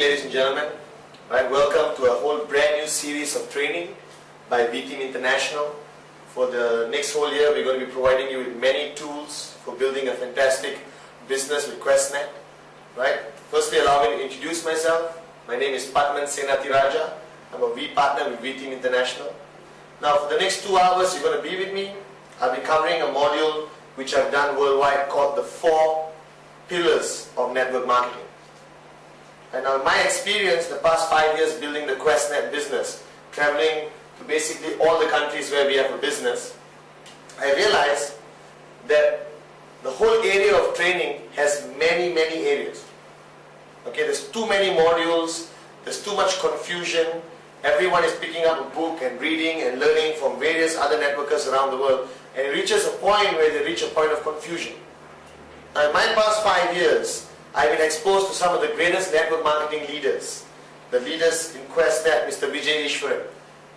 ladies and gentlemen. Right, welcome to a whole brand new series of training by B-Team International. For the next whole year, we're going to be providing you with many tools for building a fantastic business with QuestNet. Right? Firstly, allow me to introduce myself. My name is Padman Senatiraja. I'm a V partner with B-Team International. Now, for the next 2 hours, you're going to be with me. I'll be covering a module which I've done worldwide called the 4 pillars of network marketing. And now, in my experience, the past 5 years building the QuestNet business, traveling to basically all the countries where we have a business, I realized that the whole area of training has many areas. Okay, there's too many modules, there's too much confusion, everyone is picking up a book and reading and learning from various other networkers around the world, and it reaches a point where they reach a point of confusion. Now, in my past 5 years, I've been exposed to some of the greatest network marketing leaders. The leaders in QuestNet, Mr. Vijay Ishwaran,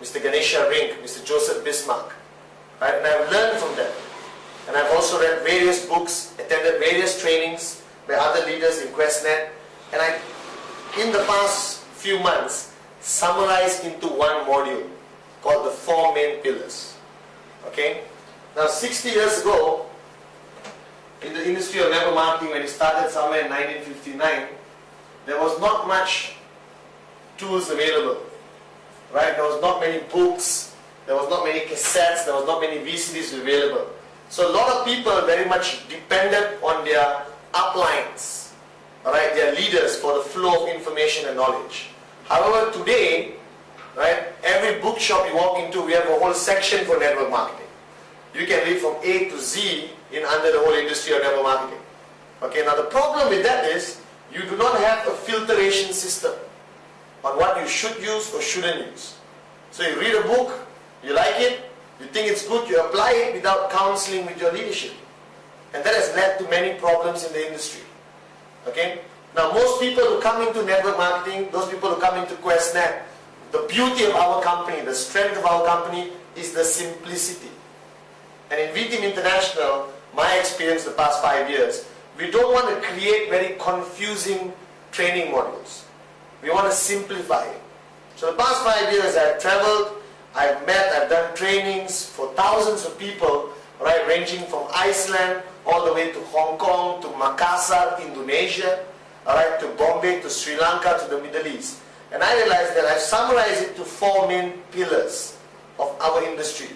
Mr. Ganesha Rink, Mr. Joseph Bismarck. Right? And I've learned from them. And I've also read various books, attended various trainings by other leaders in QuestNet. And I, in the past few months, summarized into one module called the 4 main pillars. Okay? Now, 60 years ago, in the industry of network marketing, when it started somewhere in 1959, there was not much tools available. Right? There was not many books, there was not many cassettes, there was not many VCDs available. So a lot of people very much depended on their uplines, right, their leaders for the flow of information and knowledge. However, today, right, every bookshop you walk into, we have a whole section for network marketing. You can read from A to Z in under the whole industry of network marketing. Okay, now the problem with that is you do not have a filtration system on what you should use or shouldn't use. So you read a book, you like it, you think it's good, you apply it without counseling with your leadership. And that has led to many problems in the industry. Okay? Now most people who come into network marketing, those people who come into QuestNet, the beauty of our company, the strength of our company is the simplicity. And in B-Team International, my experience the past 5 years, we don't want to create very confusing training modules. We want to simplify it. So the past 5 years I've traveled, I've met, I've done trainings for thousands of people, right, ranging from Iceland all the way to Hong Kong, to Makassar, Indonesia, alright, to Bombay, to Sri Lanka, to the Middle East. And I realized that I've summarized it to 4 main pillars of our industry.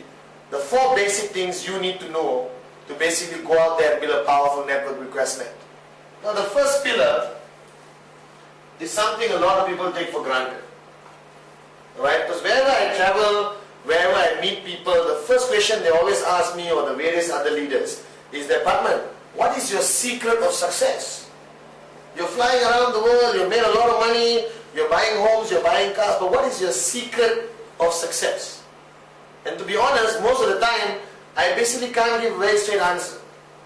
The 4 basic things you need to know to basically go out there and build a powerful network with QuestNet. Now the first pillar is something a lot of people take for granted. Right? Because wherever I travel, wherever I meet people, the first question they always ask me or the various other leaders is that, Padman, what is your secret of success? You're flying around the world, you've made a lot of money, you're buying homes, you're buying cars, but what is your secret of success? And to be honest, most of the time, I basically can't give a very straight answer.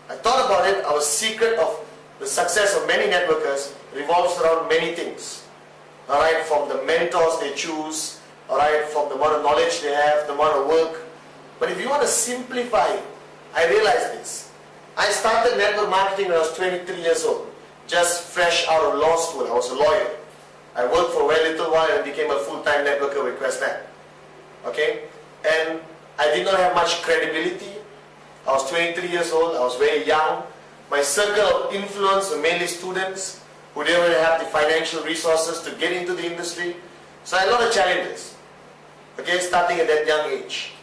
I thought about it, our secret of the success of many networkers revolves around many things. Alright, from the mentors they choose, alright, from the amount of knowledge they have, the amount of work. But if you want to simplify it, I realized this. I started network marketing when I was 23 years old, just fresh out of law school. I was a lawyer. I worked for a very little while and became a full-time networker with QuestNet. Okay? And I did not have much credibility. I was 23 years old, I was very young. My circle of influence were mainly students who didn't really have the financial resources to get into the industry. So I had a lot of challenges, okay, starting at that young age.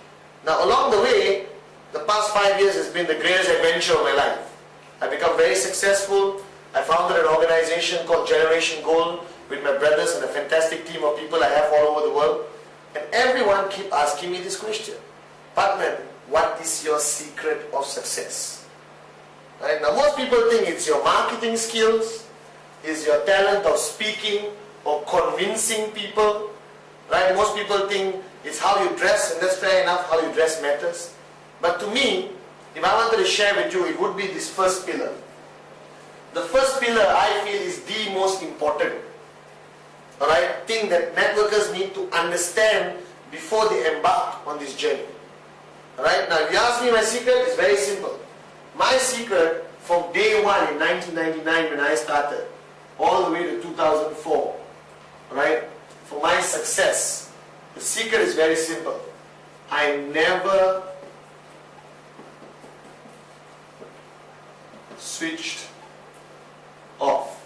Now along the way, the past 5 years has been the greatest adventure of my life. I've become very successful. I founded an organization called Generation Gold with my brothers and a fantastic team of people I have all over the world. And everyone keep asking me this question. Padman, what is your secret of success? Right? Now most people think it's your marketing skills, is your talent of speaking or convincing people. Right? Most people think it's how you dress, and that's fair enough, how you dress matters. But to me, if I wanted to share with you, it would be this first pillar. The first pillar I feel is the most important. Alright, thing that networkers need to understand before they embark on this journey. Alright, now if you ask me my secret, it's very simple. My secret from day one in 1999 when I started, all the way to 2004, Alright? For my success, the secret is very simple. I never switched off.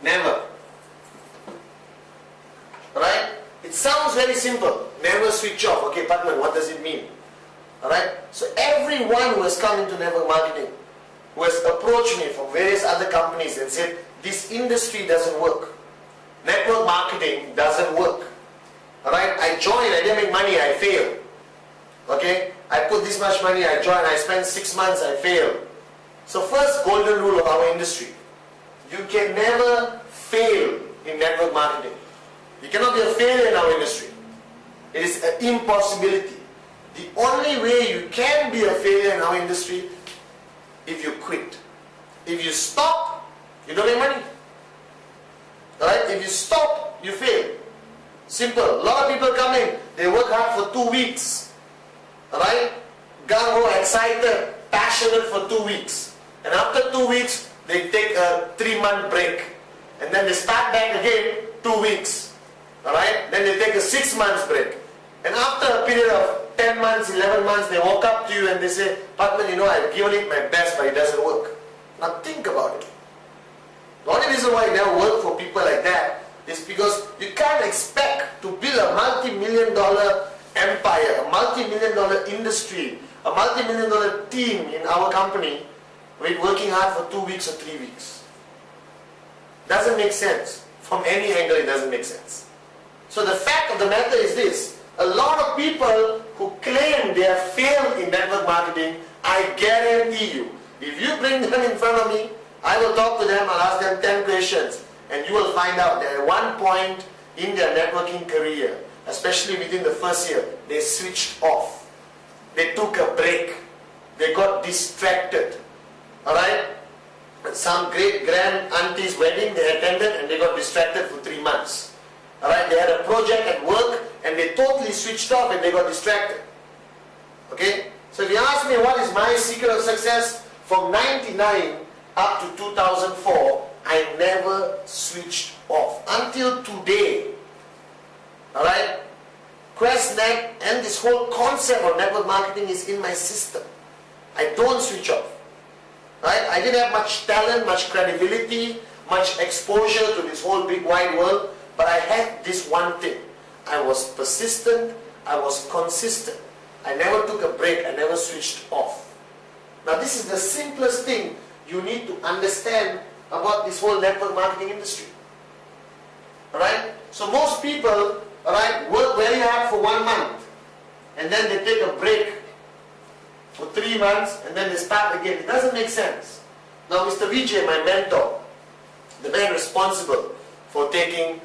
Never. Alright? It sounds very simple. Never switch off. Okay, Padman, what does it mean? Alright? So everyone who has come into network marketing, who has approached me from various other companies and said, this industry doesn't work. Network marketing doesn't work. Alright? I joined, I didn't make money, I failed. Okay? I put this much money, I joined, I spent 6 months, I failed. So first golden rule of our industry, you can never fail in network marketing. You cannot be a failure in our industry. It is an impossibility. The only way you can be a failure in our industry, if you quit. If you stop, you don't make money. Alright? If you stop, you fail. Simple. A lot of people come in, they work hard for 2 weeks. Alright? Gung-ho, excited, passionate for 2 weeks. And after 2 weeks, they take a 3-month break. And then they start back again 2 weeks. Alright? Then they take a 6 months break. And after a period of 10 months, 11 months, they walk up to you and they say, Padman, you know, I've given it my best, but it doesn't work. Now think about it. The only reason why it never works for people like that is because you can't expect to build a multi-million-dollar empire, a multi-million-dollar industry, a multi-million-dollar team in our company with working hard for 2 weeks or 3 weeks. Doesn't make sense. From any angle, it doesn't make sense. So the fact of the matter is this. A lot of people who claim they have failed in network marketing, I guarantee you, if you bring them in front of me, I will talk to them, I'll ask them 10 questions, and you will find out that at one point in their networking career, especially within the first year, they switched off. They took a break. They got distracted. Alright? At some great grand auntie's wedding they attended and they got distracted for 3 months. Alright? They had a project at work and they totally switched off and they got distracted. Okay? So if you ask me what is my secret of success, from 99 up to 2004, I never switched off. Until today. Alright? QuestNet and this whole concept of network marketing is in my system. I don't switch off. Right? I didn't have much talent, much credibility, much exposure to this whole big wide world, but I had this one thing. I was persistent, I was consistent. I never took a break, I never switched off. Now this is the simplest thing you need to understand about this whole network marketing industry. Alright? So most people, alright, work very hard for 1 month and then they take a break for 3 months and then they start again. It doesn't make sense. Now Mr. Vijay, my mentor, the man responsible for taking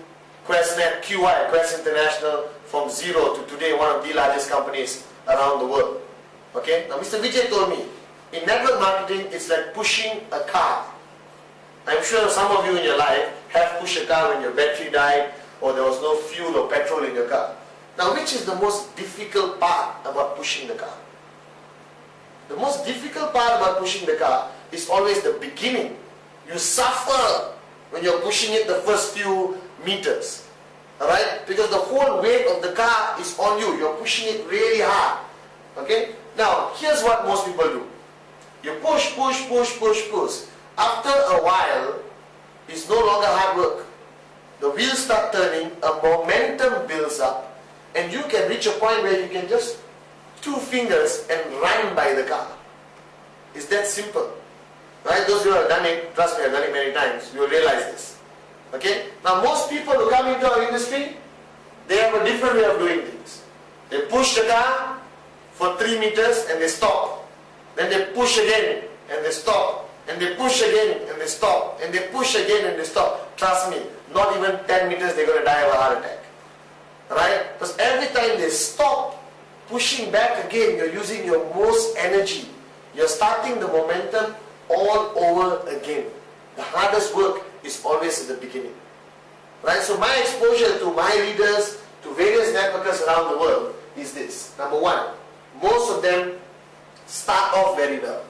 QuestNet, QI, Quest International, from zero to today one of the largest companies around the world. Okay? Now Mr. Vijay told me, in network marketing it's like pushing a car. I'm sure some of you in your life have pushed a car when your battery died or there was no fuel or petrol in your car. Now which is the most difficult part about pushing the car? The most difficult part about pushing the car is always the beginning. You suffer when you're pushing it the first few meters. Alright? Because the whole weight of the car is on you. You're pushing it really hard. Okay? Now, here's what most people do. You push, push, push, push, push. After a while, it's no longer hard work. The wheels start turning, a momentum builds up, and you can reach a point where you can just 2 fingers and run by the car. It's that simple. Right? Those who have done it, trust me, I've done it many times, you will realize this. Okay? Now most people who come into our industry, they have a different way of doing things. They push the car for 3 meters and they stop. Then they push again and they stop. And they push again and they stop. And they push again and they stop. Trust me, not even 10 meters they're going to die of a heart attack. Right? Because every time they stop pushing back again, you're using your most energy. You're starting the momentum all over again. The hardest work is always at the beginning. Right? So my exposure to my leaders, to various networkers around the world is this. Number one, most of them start off very well.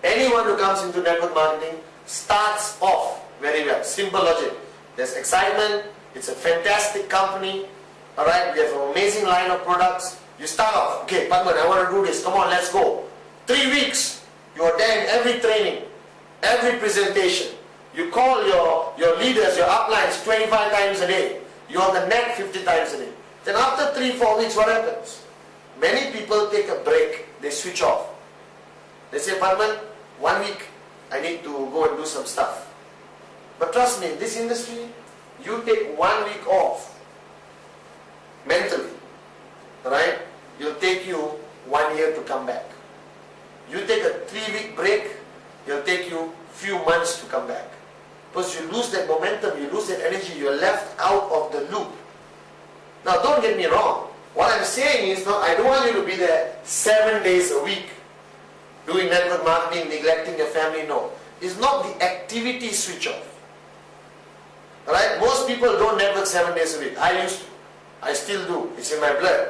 Anyone who comes into network marketing starts off very well. Simple logic. There's excitement. It's a fantastic company. Alright, we have an amazing line of products. You start off, okay, Padman, I want to do this. Come on, let's go. 3 weeks. You attend every training, every presentation. You call your leaders, your uplines 25 times a day. You're on the net 50 times a day. Then after 3-4 weeks, what happens? Many people take a break. They switch off. They say, Padman, 1 week, I need to go and do some stuff. But trust me, in this industry, you take 1 week off mentally, right? It'll take you 1 year to come back. You take a 3-week break, it'll take you few months to come back. Because you lose that momentum, you lose that energy, you're left out of the loop. Now don't get me wrong. What I'm saying is, no, I don't want you to be there 7 days a week doing network marketing, neglecting your family. No. It's not the activity switch off. Right? Most people don't network 7 days a week. I used to. I still do. It's in my blood.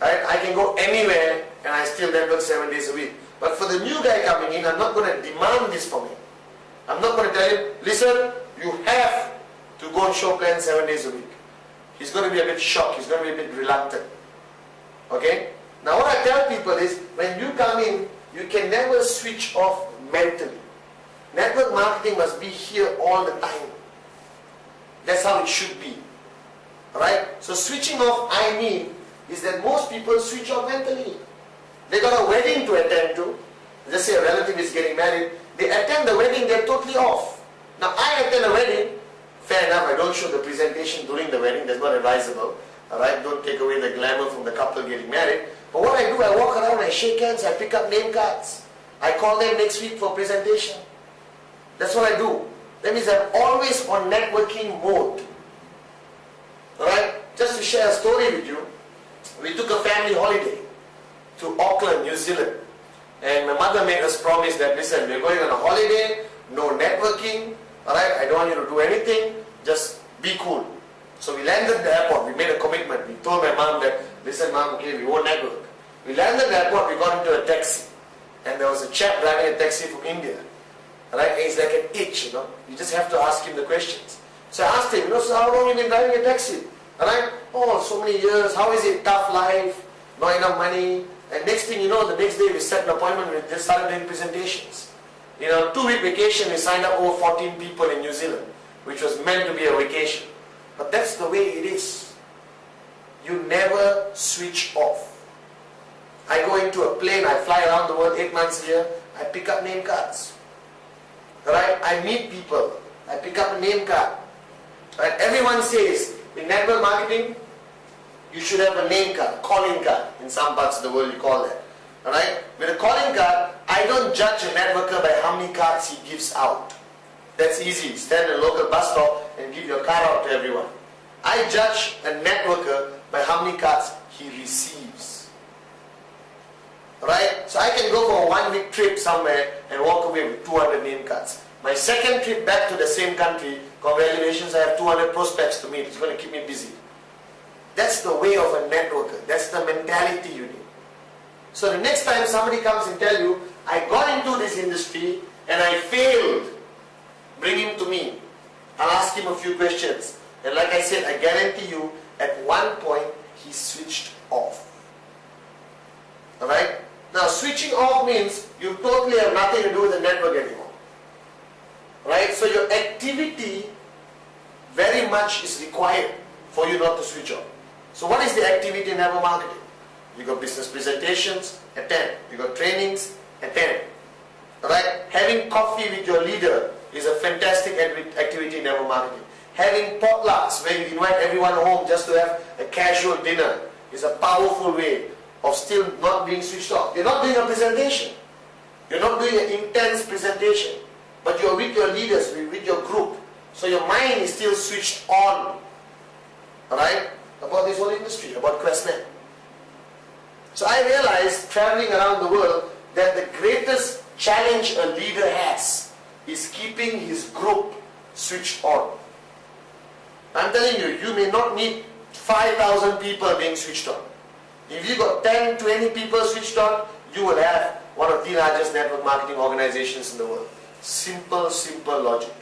Right? I can go anywhere and I still network 7 days a week. But for the new guy coming in, I'm not going to demand this from him. I'm not going to tell him, listen, you have to go and show plan 7 days a week. He's going to be a bit shocked. He's going to be a bit reluctant. Okay? Now what I tell people is, when you come in, you can never switch off mentally. Network marketing must be here all the time. That's how it should be. Alright? So switching off, I mean, is that most people switch off mentally. They got a wedding to attend to. Let's say a relative is getting married. They attend the wedding, they're totally off. Now I attend a wedding, fair enough, I don't show the presentation during the wedding, that's not advisable. Alright, don't take away the glamour from the couple getting married. But what I do, I walk around, I shake hands, I pick up name cards. I call them next week for presentation. That's what I do. That means I'm always on networking mode. Alright, just to share a story with you, we took a family holiday to Auckland, New Zealand. And my mother made us promise that, listen, we're going on a holiday, no networking, alright, I don't want you to do anything, just be cool. So we landed at the airport, we made a commitment. We told my mom that, listen mom, okay, we won't network. We landed at the airport, we got into a taxi. And there was a chap driving a taxi from India. Alright, and it's like an itch, you know. You just have to ask him the questions. So I asked him, so how long have you been driving a taxi? Alright, oh, so many years, how is it, tough life, not enough money. And next thing you know, the next day we set an appointment, we just started doing presentations. You know, 2-week vacation, we signed up over 14 people in New Zealand, which was meant to be a vacation. But that's the way it is. You never switch off. I go into a plane, I fly around the world 8 months a year, I pick up name cards. Right? I meet people, I pick up a name card. Right? Everyone says, in network marketing, you should have a name card, calling card. In some parts of the world you call that. Alright? With a calling card, I don't judge a networker by how many cards he gives out. That's easy. Stand in a local bus stop and give your card out to everyone. I judge a networker by how many cards he receives. Right? So I can go for a 1-week trip somewhere and walk away with 200 name cards. My second trip back to the same country, congratulations, I have 200 prospects to meet. It's going to keep me busy. That's the way of a networker. That's the mentality you need. So the next time somebody comes and tell you, I got into this industry and I failed, bring him to me. I'll ask him a few questions. And like I said, I guarantee you, at one point, he switched off. Alright? Now, switching off means you totally have nothing to do with the network anymore. Right? So your activity very much is required for you not to switch off. So what is the activity in network marketing? You got business presentations, attend. You got trainings, attend. Alright? Having coffee with your leader is a fantastic activity in network marketing. Having potlucks where you invite everyone home just to have a casual dinner is a powerful way of still not being switched off. You're not doing a presentation. You're not doing an intense presentation. But you're with your leaders, with your group. So your mind is still switched on. Alright? About this whole industry, about QuestNet. So I realized, traveling around the world, that the greatest challenge a leader has is keeping his group switched on. I'm telling you, you may not need 5,000 people being switched on. If you got 10, 20 people switched on, you will have one of the largest network marketing organizations in the world. Simple, simple logic.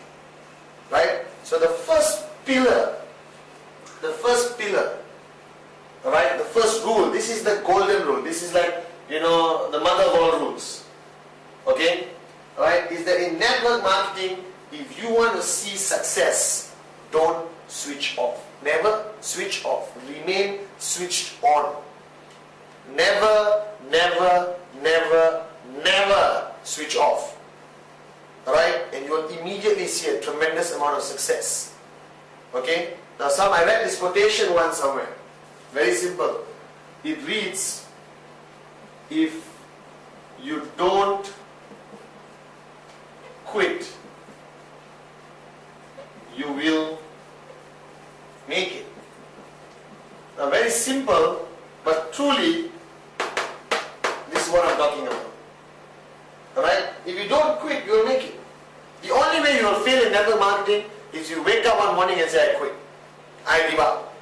Right? So the first pillar, the first pillar, alright, the first rule, this is the golden rule, this is like, you know, the mother of all rules, okay, alright, is that in network marketing, if you want to see success, don't switch off. Never switch off. Remain switched on. Never, never, never, never switch off. Alright? And you will immediately see a tremendous amount of success. Okay? Now I read this quotation once somewhere. Very simple. It reads, if you don't quit, you will make it. Now very simple, but truly, this is what I'm talking about. Alright? If you don't quit, you will make it. The only way you will fail in network marketing is you wake up one morning and say, I quit. I give up.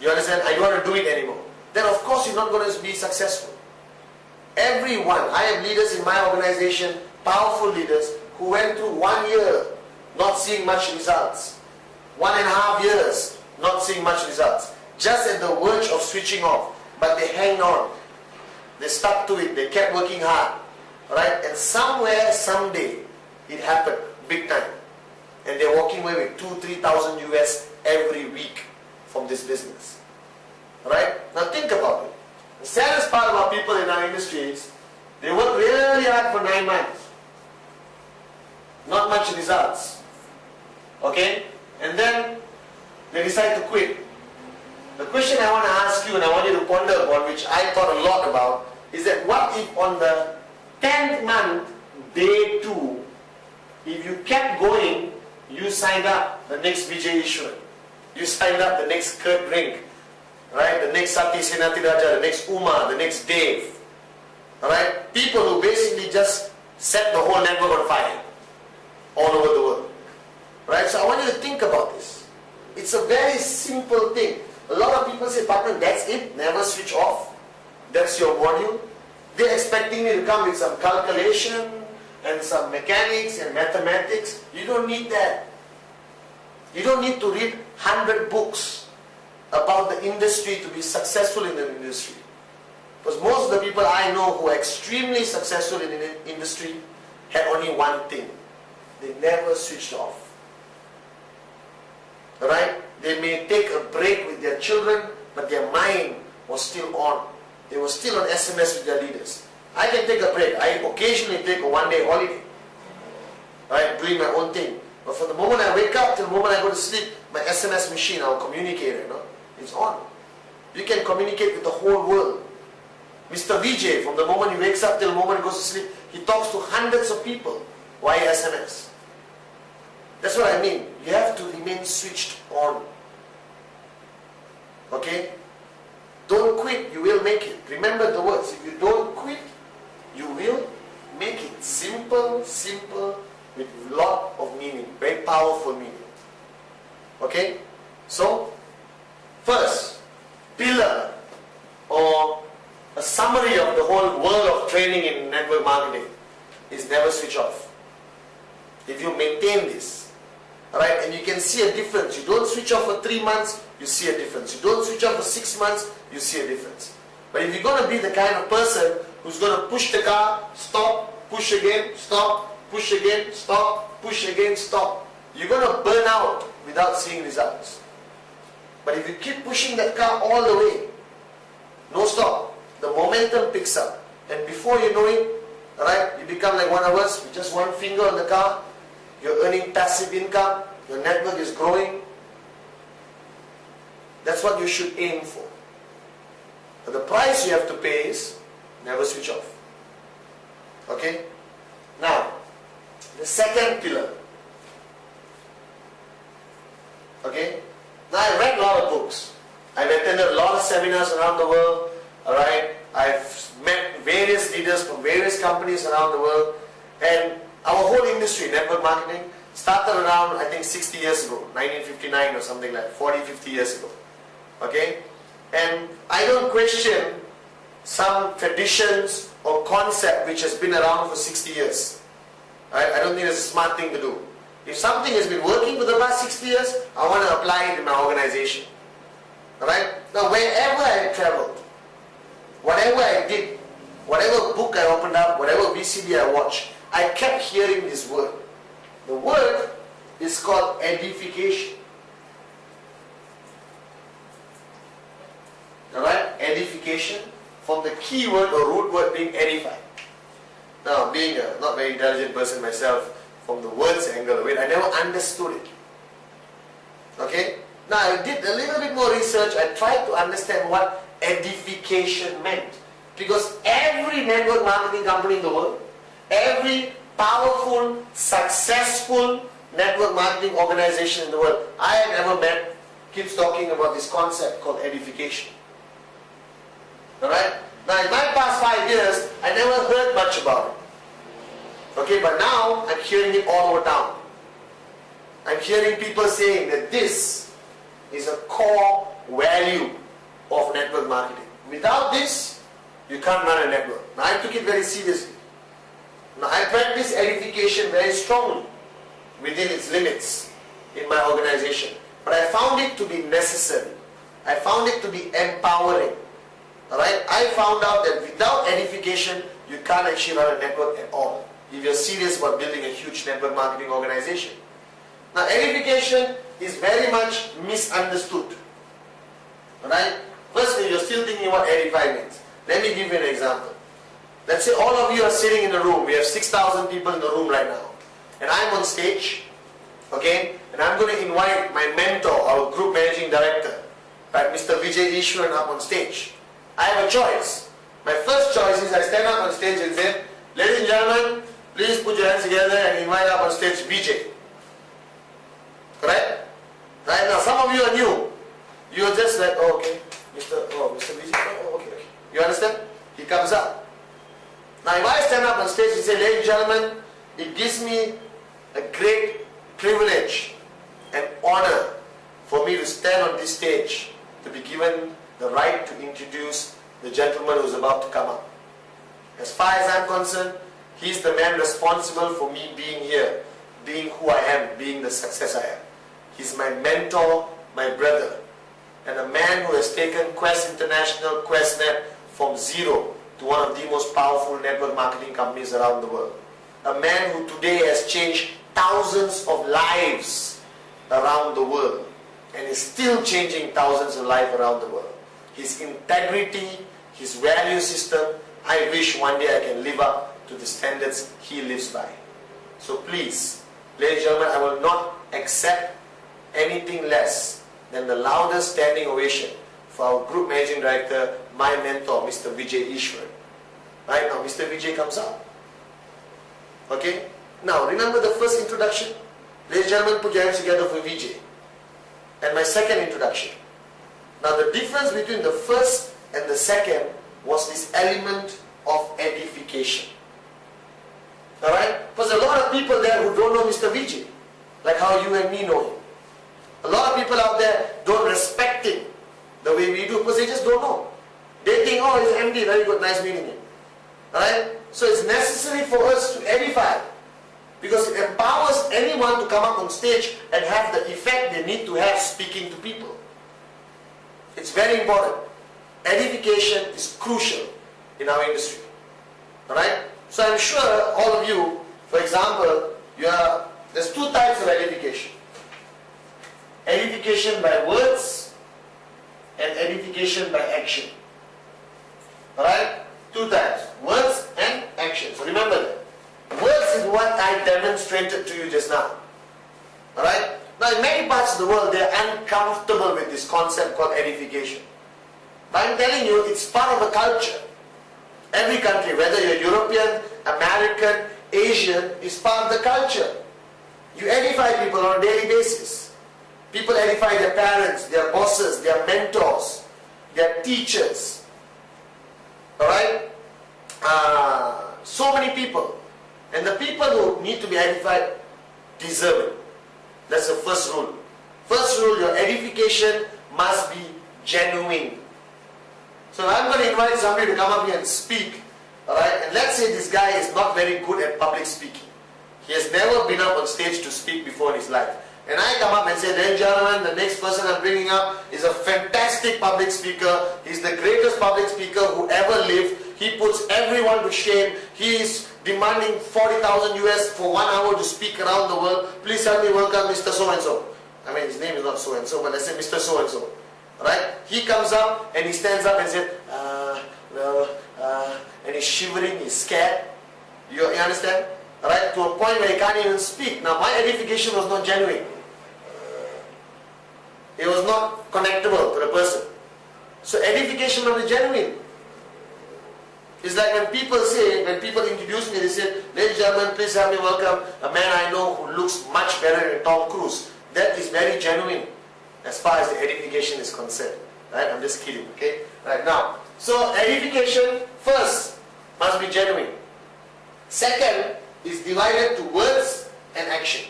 You understand? I don't want to do it anymore. Then of course you're not going to be successful. Everyone, I have leaders in my organization, powerful leaders, who went through 1 year not seeing much results. 1.5 years not seeing much results. Just at the verge of switching off. But they hang on. They stuck to it. They kept working hard. Right? And somewhere, someday, it happened. Big time. And they're walking away with 2,000-3,000 US every week from this business. Right? Now think about it. The saddest part about people in our industry is they work really hard for 9 months. Not much results. Okay? And then they decide to quit. The question I want to ask you and I want you to ponder upon, which I thought a lot about, is that what if on the 10th month, day 2, if you kept going, you signed up the next Vijay Ishwaran, you signed up the next Kurt Brink, right? The next Sati Senatiraja, the next Uma, the next Dave, alright? People who basically just set the whole network on fire all over the world, right? So I want you to think about this. It's a very simple thing. A lot of people say, partner, that's it, never switch off. That's your module. They're expecting me to come with some calculation and some mechanics and mathematics. You don't need that. You don't need to read 100 books about the industry to be successful in the industry. Because most of the people I know who are extremely successful in the industry had only one thing. They never switched off. Alright? They may take a break with their children, but their mind was still on. They were still on SMS with their leaders. I can take a break. I occasionally take a one-day holiday. Right? Doing my own thing. But from the moment I wake up till the moment I go to sleep, my SMS machine, our communicator, it's on. You can communicate with the whole world. Mr. Vijay, from the moment he wakes up till the moment he goes to sleep, he talks to hundreds of people via SMS. That's what I mean. You have to remain switched on. Okay? Don't quit, you will make it. Remember the words. If you don't quit, you will make it. Simple, simple, with a lot of meaning. Very powerful meaning. Okay? So, first, pillar or a summary of the whole world of training in network marketing is never switch off. If you maintain this, alright, and you can see a difference. You don't switch off for 3 months, you see a difference. You don't switch off for 6 months, you see a difference. But if you're going to be the kind of person who's going to push the car, stop, push again, stop, push again, stop, push again, stop, you're going to burn out without seeing results. But if you keep pushing that car all the way, no stop, the momentum picks up. And before you know it, alright, you become like one of us with just one finger on the car. You're earning passive income, your network is growing. That's what you should aim for. But the price you have to pay is never switch off. Okay? Now, the second pillar. Okay? Now I've read a lot of books. I've attended a lot of seminars around the world. Alright? I've met various leaders from various companies around the world. And our whole industry, network marketing, started around, I think, 60 years ago, 1959 or something like 40, 50 years ago. Okay? And I don't question some traditions or concept which has been around for 60 years. Right? I don't think it's a smart thing to do. If something has been working for the past 60 years, I want to apply it in my organization. Alright? Now wherever I traveled, whatever I did, whatever book I opened up, whatever VCD I watched, I kept hearing this word. The word is called edification. Alright? Edification, from the key word or root word being edify. Now, being a not very intelligent person myself, from the words angle of it, I never understood it. Okay? Now, I did a little bit more research. I tried to understand what edification meant. Because every network marketing company in the world, every powerful, successful network marketing organization in the world I have ever met keeps talking about this concept called edification. Alright? Now, in my past 5 years, I never heard much about it. Okay, but now I'm hearing it all over town. I'm hearing people saying that this is a core value of network marketing. Without this, you can't run a network. Now, I took it very seriously. Now, I practice edification very strongly within its limits in my organization. But I found it to be necessary. I found it to be empowering. Alright? I found out that without edification, you can't actually run a network at all, if you're serious about building a huge network marketing organization. Now, edification is very much misunderstood. Alright? Firstly, you're still thinking what edify means. Let me give you an example. Let's say all of you are sitting in a room. We have 6,000 people in the room right now. And I'm on stage. Okay? And I'm going to invite my mentor, our group managing director, right, Mr. Vijay Ishwaran, up on stage. I have a choice. My first choice is I stand up on stage and say, ladies and gentlemen, please put your hands together and invite up on stage Vijay. Correct? Right now, some of you are new. You are just like, oh, okay, Mr. Vijay, oh, okay. You understand? He comes up. Now, if I stand up on stage and say, ladies and gentlemen, it gives me a great privilege and honor for me to stand on this stage to be given the right to introduce the gentleman who's about to come up. As far as I'm concerned, he's the man responsible for me being here, being who I am, being the success I am. He's my mentor, my brother, and a man who has taken Quest International, QuestNet from zero to one of the most powerful network marketing companies around the world. A man who today has changed thousands of lives around the world and is still changing thousands of lives around the world. His integrity, his value system, I wish one day I can live up to the standards he lives by. So please, ladies and gentlemen, I will not accept anything less than the loudest standing ovation for our group managing director, my mentor, Mr. Vijay Ishwaran. Right now, Mr. Vijay comes up. Okay? Now, remember the first introduction? Ladies and gentlemen, put your hands together for Vijay. And my second introduction. Now, the difference between the first and the second was this element of edification. Alright? Because a lot of people there who don't know Mr. Vijay, like how you and me know him. A lot of people out there don't respect him the way we do because they just don't know. They think, oh, he's MD, very good, nice meeting him. Alright? So it's necessary for us to edify because it empowers anyone to come up on stage and have the effect they need to have speaking to people. It's very important. Edification is crucial in our industry. Alright? So I'm sure all of you, for example, there's two types of edification. Edification by words and edification by action. Alright? Two types. Words and action. So remember that. Words is what I demonstrated to you just now. Alright? Now in many parts of the world, they are uncomfortable with this concept called edification. But I'm telling you, it's part of a culture. Every country, whether you're European, American, Asian, is part of the culture. You edify people on a daily basis. People edify their parents, their bosses, their mentors, their teachers. Alright? So many people. And the people who need to be edified deserve it. That's the first rule. First rule, your edification must be genuine. So I'm going to invite somebody to come up here and speak. Alright? And let's say this guy is not very good at public speaking. He has never been up on stage to speak before in his life. And I come up and say, ladies and gentlemen, the next person I'm bringing up is a fantastic public speaker. He's the greatest public speaker who ever lived. He puts everyone to shame. He is demanding 40,000 US for 1 hour to speak around the world. Please help me welcome Mr. So-and-so. I mean, his name is not so-and-so, but let's say Mr. So-and-so. Right? He comes up and he stands up and says, and he's shivering, he's scared. You understand? Right? To a point where he can't even speak. Now, my edification was not genuine. It was not connectable to the person. So edification must be genuine. It's like when people say, when people introduce me, they say, ladies and gentlemen, please help me welcome a man I know who looks much better than Tom Cruise. That is very genuine as far as the edification is concerned. Right? I'm just kidding, okay? Right now, so edification first must be genuine. Second is divided to words and action.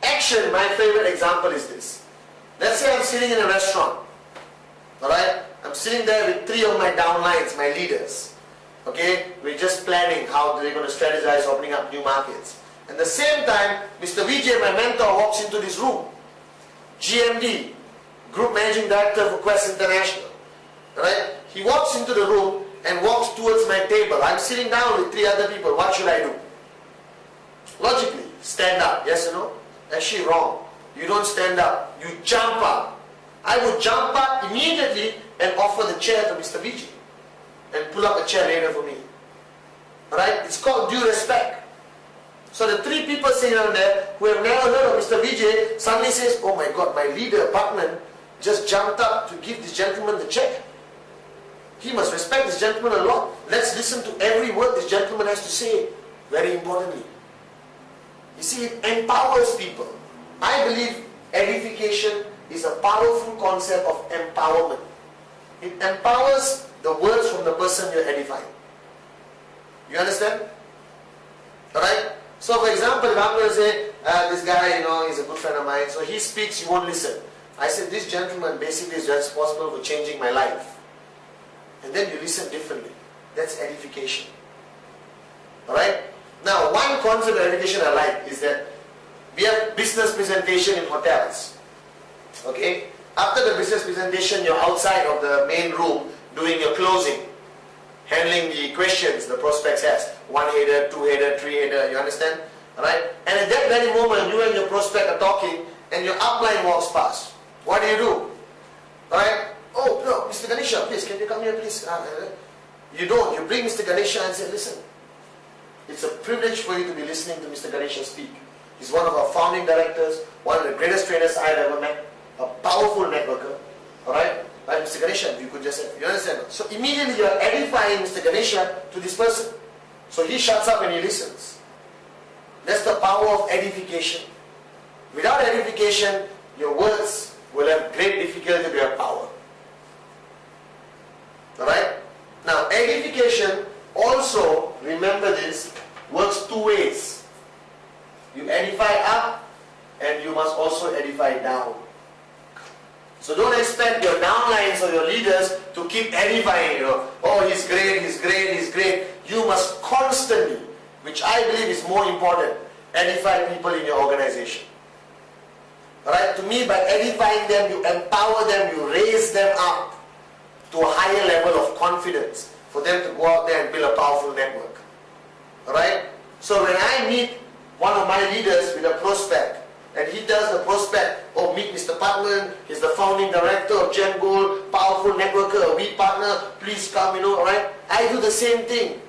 Action, my favorite example is this. Let's say I'm sitting in a restaurant. Alright? I'm sitting there with 3 of my downlines, my leaders. Okay? We're just planning how they're going to strategize opening up new markets. At the same time, Mr. Vijay, my mentor, walks into this room. GMD, Group Managing Director for Quest International. Right? He walks into the room and walks towards my table. I'm sitting down with 3 other people. What should I do? Logically, stand up. Yes or no? Actually wrong. You don't stand up. You jump up. I would jump up immediately and offer the chair to Mr. Vijay. And pull up a chair later for me. Alright? It's called due respect. So the 3 people sitting down there who have never heard of Mr. Vijay suddenly says, oh my God, my leader, Putman, just jumped up to give this gentleman the chair. He must respect this gentleman a lot. Let's listen to every word this gentleman has to say. Very importantly. You see, it empowers people. I believe edification is a powerful concept of empowerment. It empowers the words from the person you're edifying. You understand? Alright? So for example, if I'm going to say, this guy, he's a good friend of mine, so he speaks, you won't listen. I said, this gentleman basically is responsible for changing my life. And then you listen differently. That's edification. Alright? Now, one concept of education I like is that we have business presentation in hotels. Okay? After the business presentation, you're outside of the main room doing your closing, handling the questions the prospects has. 1-header, 2-header, 3-header, you understand? Alright? And at that very moment, you and your prospect are talking and your upline walks past. What do? Alright? Oh, no, Mr. Ganesha, please, can you come here, please? You don't. You bring Mr. Ganesha and say, listen, it's a privilege for you to be listening to Mr. Ganesha speak. He's one of our founding directors, one of the greatest trainers I've ever met, a powerful networker. Alright? Right, Mr. Ganesha, you could just say, you understand? So immediately you are edifying Mr. Ganesha to this person. So he shuts up and he listens. That's the power of edification. Without edification, your words will have great difficulty to have power. Alright? Now, edification also, remember this, works 2 ways. You edify up and you must also edify down. So don't expect your downlines or your leaders to keep edifying you. Oh, he's great, he's great, he's great. You must constantly, which I believe is more important, edify people in your organization. Alright? To me, by edifying them, you empower them, you raise them up to a higher level of confidence for them to go out there and build a powerful network. Alright? So when I meet one of my leaders with a prospect, and he tells the prospect, oh, meet Mr. Putman, he's the founding director of Gen Gold, powerful networker, a weak partner, please come, alright? I do the same thing.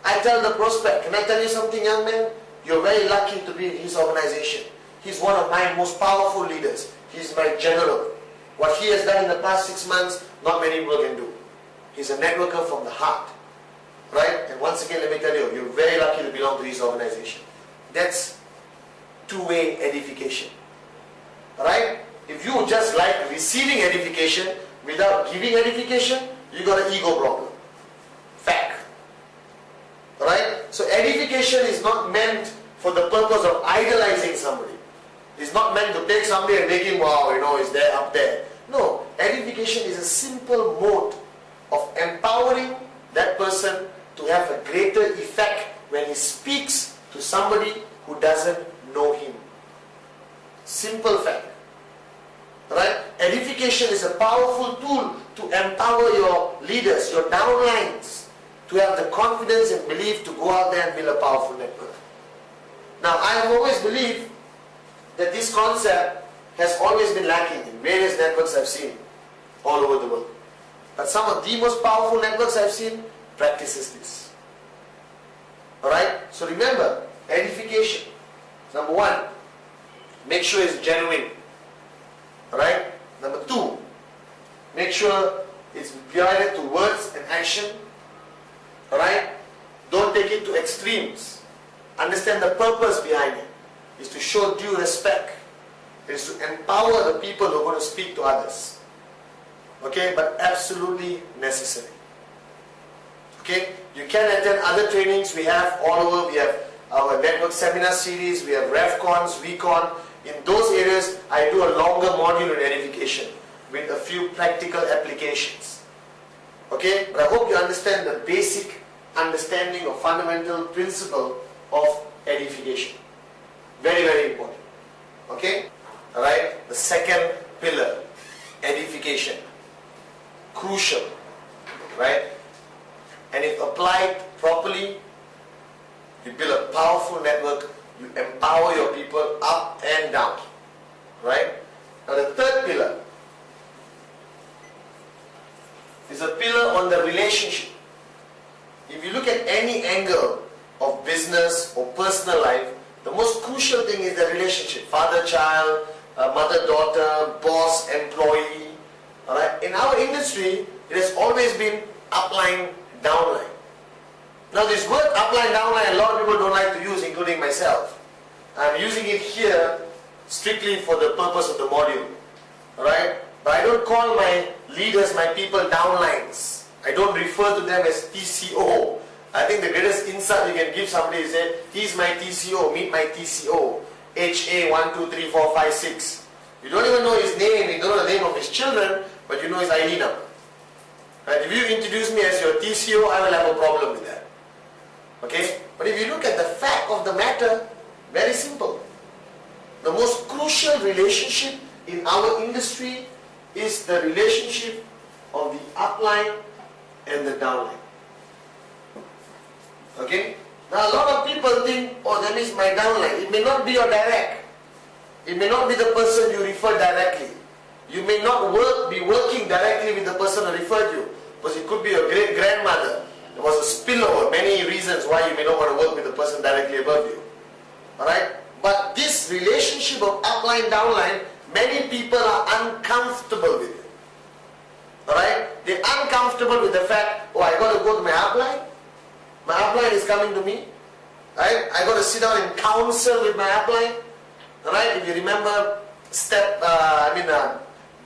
I tell the prospect, can I tell you something, young man? You're very lucky to be in his organization. He's one of my most powerful leaders. He's my general. What he has done in the past 6 months, not many people can do. He's a networker from the heart. Right? And once again, let me tell you, you're very lucky to belong to his organization. That's two-way edification. Alright? If you just like receiving edification without giving edification, you got an ego problem. Fact. Alright? So edification is not meant for the purpose of idolizing somebody. It's not meant to take somebody and make him, wow, he's there, up there. No. Edification is a simple mode of empowering that person to have a greater effect when he speaks to somebody who who doesn't know Him. Simple fact. Right? Edification is a powerful tool to empower your leaders, your downlines, to have the confidence and belief to go out there and build a powerful network. Now, I have always believed that this concept has always been lacking in various networks I've seen all over the world. But some of the most powerful networks I've seen practices this. Alright? So remember, edification. Number one, make sure it's genuine. Alright? Number two, make sure it's guided to words and action. Alright? Don't take it to extremes. Understand the purpose behind it. Is to show due respect. It is to empower the people who are going to speak to others. Okay? But absolutely necessary. Okay? You can attend other trainings we have all over. We have our network seminar series. We have RevCons, VCon. In those areas, I do a longer module in edification with a few practical applications. Okay? But I hope you understand the basic understanding or fundamental principle of edification. Very, very important. Okay? Alright? The second pillar, edification. Crucial. Right? And if applied properly, you build a powerful network. You empower your people up and down. Right? Now the third pillar is a pillar on the relationship. If you look at any angle of business or personal life, the most crucial thing is the relationship. Father-child, mother-daughter, boss-employee. Alright? In our industry, it has always been upline, downline. Now this word upline, downline, a lot of people don't like to use, including myself. I'm using it here strictly for the purpose of the module. Alright? But I don't call my leaders, my people, downlines. I don't refer to them as TCO. I think the greatest insight you can give somebody is that he's my TCO, meet my TCO. HA123456. You don't even know his name, you don't know the name of his children, but you know his ID number. Right? If you introduce me as your TCO, I will have a problem with that. Okay? But if you look at the fact of the matter, very simple. The most crucial relationship in our industry is the relationship of the upline and the downline. Okay? Now a lot of people think, oh, that means my downline. It may not be your direct. It may not be the person you refer directly. You may not be working directly with the person who referred you. Because it could be your great grandmother. There was a spillover, many reasons why you may not want to work with the person directly above you. Alright? But this relationship of upline, downline, many people are uncomfortable with it. Alright? They're uncomfortable with the fact, oh, I got to go to my upline. My upline is coming to me. Right? I got to sit down and counsel with my upline. Alright? If you remember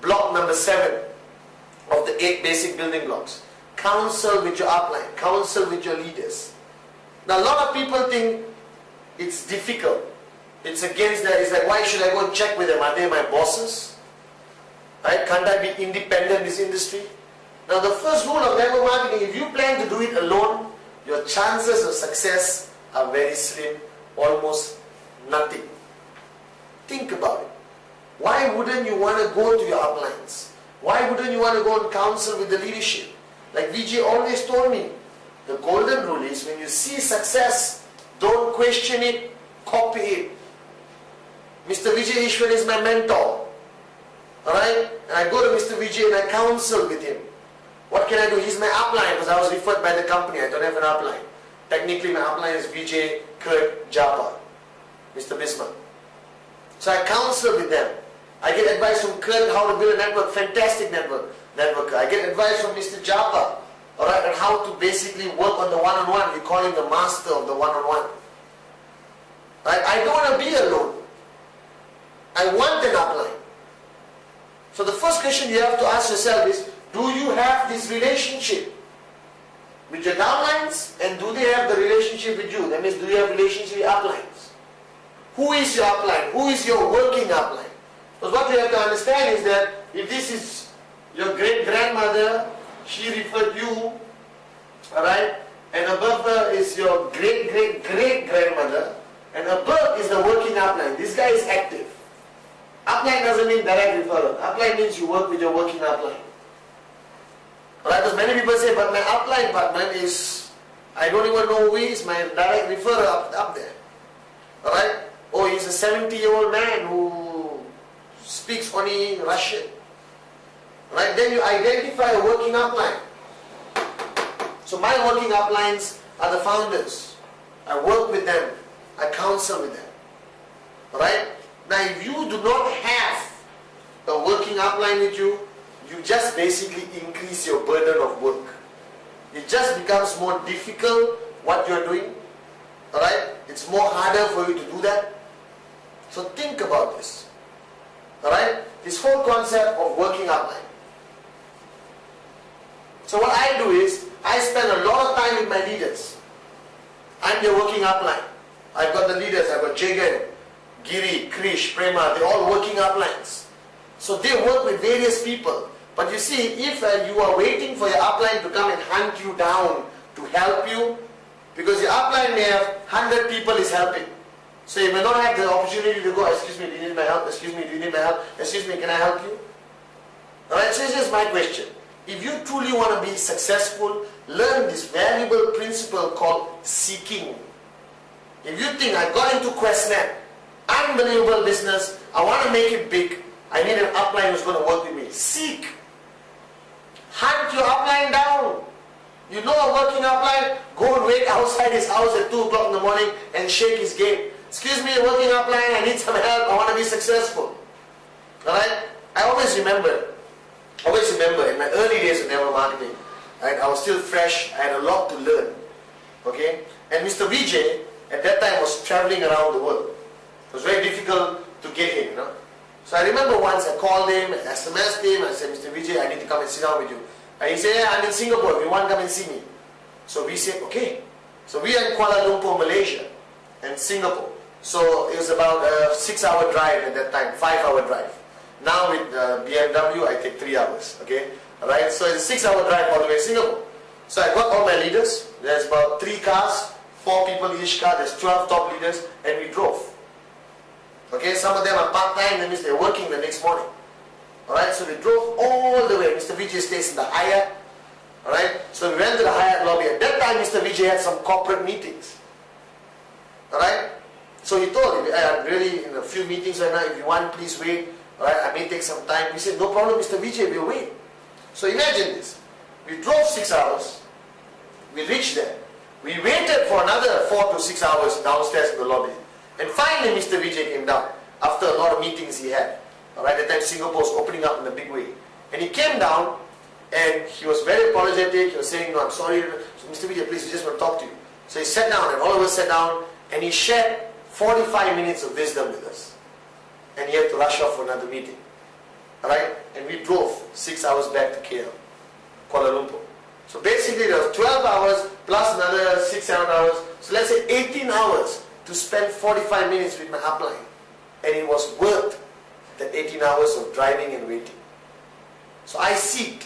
block number 7 of the 8 basic building blocks. Counsel with your upline. Counsel with your leaders. Now a lot of people think it's difficult. It's against that. It's like, why should I go and check with them? Are they my bosses? Right? Can't I be independent in this industry? Now the first rule of network marketing, if you plan to do it alone, your chances of success are very slim, almost nothing. Think about it. Why wouldn't you want to go to your uplines? Why wouldn't you want to go and counsel with the leadership? Like Vijay always told me, the golden rule is when you see success, don't question it, copy it. Mr. Vijay Ishwar is my mentor. Alright? And I go to Mr. Vijay and I counsel with him. What can I do? He's my upline because I was referred by the company. I don't have an upline. Technically my upline is Vijay, Kurt, Japa, Mr. Bismarck. So I counsel with them. I get advice from Kurt how to build a network, fantastic networker. I get advice from Mr. Japa, alright, on how to basically work on the one-on-one. We call him the master of the one-on-one. Right? I don't want to be alone. I want an upline. So the first question you have to ask yourself is, do you have this relationship with your downlines, and do they have the relationship with you? That means, do you have relationship with uplines? Who is your upline? Who is your working upline? Because what you have to understand is that if this is your great-grandmother, she referred you, alright, and above her is your great-great-great-grandmother, and above is this guy is active. Upline doesn't mean direct referral. Upline means you work with your working upline. Alright, because many people say, but my upline partner is, I don't even know who he is, my direct referrer up there. Alright? Oh, he's a 70-year-old man who speaks only Russian. Right? Then you identify a working upline. So my working uplines are the founders. I work with them. I counsel with them. Alright? Now if you do not have a working upline with you, you just basically increase your burden of work. It just becomes more difficult what you're doing. Alright? It's more harder for you to do that. So think about this. Alright? This whole concept of working upline. So what I do is, I spend a lot of time with my leaders. I'm their working upline. I've got the leaders, I've got Jagan, Giri, Krish, Prema, they're all working uplines. So they work with various people. But you see, if you are waiting for your upline to come and hunt you down to help you, because your upline may have 100 people is helping. So you may not have the opportunity to go, excuse me, do you need my help? Excuse me, do you need my help? Excuse me, can I help you? Alright, so here's my question. If you truly want to be successful, learn this valuable principle called seeking. If you think, I got into QuestNet, unbelievable business, I want to make it big, I need an upline who's going to work with me. Seek. Hunt your upline down. You know a working upline? Go and wait outside his house at 2 o'clock in the morning and shake his gate. Excuse me, working upline, I need some help, I want to be successful. Alright? I always remember in my early days of network marketing, right, I was still fresh, I had a lot to learn. Okay? And Mr. Vijay at that time was traveling around the world. It was very difficult to get him, you know. So I remember once I called him, I SMS'd him, I said, Mr. Vijay, I need to come and sit down with you. And he said, yeah, I'm in Singapore, if you want to come and see me. So we said, okay. So we are in Kuala Lumpur, Malaysia, and Singapore. So it was about a 6-hour drive at that time, 5-hour drive. Now with BMW, I take 3 hours, okay? Alright, so it's a 6-hour drive all the way to Singapore. So I got all my leaders, there's about 3 cars, 4 people each car, there's 12 top leaders, and we drove. Okay, some of them are part-time, that means they're working the next morning. Alright, so we drove all the way. Mr. Vijay stays in the Hyatt. Alright, so we went to the Hyatt lobby. At that time, Mr. Vijay had some corporate meetings. Alright, so he told him, I'm really in a few meetings right now, if you want, please wait. Alright, I may take some time. We said, no problem, Mr. Vijay, we'll wait. So imagine this. We drove 6 hours. We reached there. We waited for another 4 to 6 hours downstairs in the lobby. And finally, Mr. Vijay came down after a lot of meetings he had. Alright, at that time Singapore was opening up in a big way. And he came down and he was very apologetic. He was saying, no, I'm sorry. So, Mr. Vijay, please, we just want to talk to you. So he sat down and all of us sat down and he shared 45 minutes of wisdom with us. And he had to rush off for another meeting. Alright, and we drove 6 hours back to KL, Kuala Lumpur. So basically there was 12 hours plus another 6-7 hours. So let's say 18 hours to spend 45 minutes with my upline. And it was worth that 18 hours of driving and waiting. So I seek.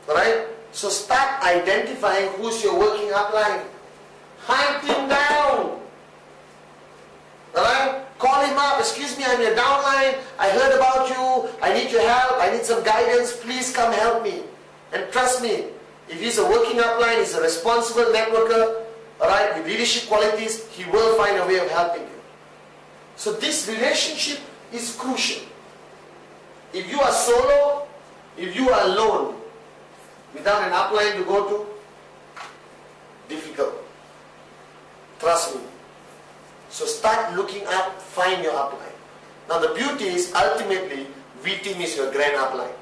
Alright? So start identifying who's your working upline. Hunt him down. Alright? Call him up. Excuse me, I'm your downline. I heard about you. I need your help. I need some guidance. Please come help me. And trust me, if he's a working upline, he's a responsible networker, alright, with leadership qualities, he will find a way of helping you. So this relationship is crucial. If you are solo, if you are alone, without an upline to go to, difficult. Trust me. So start looking up, find your upline. Now the beauty is, ultimately, V-Team is your grand upline.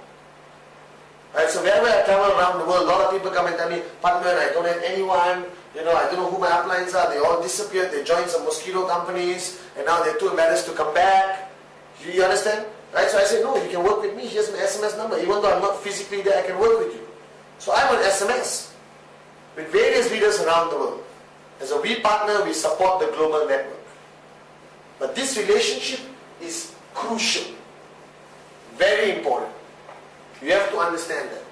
Right, so wherever I travel around the world, a lot of people come and tell me, partner, I don't have anyone, you know, I don't know who my uplines are, they all disappeared, they joined some mosquito companies, and now they're too embarrassed to come back. You understand? Right, so I say, no, you can work with me, here's my SMS number, even though I'm not physically there, I can work with you. So I'm on SMS with various leaders around the world. As a V partner, we support the global network. But this relationship is crucial, very important. You have to understand that.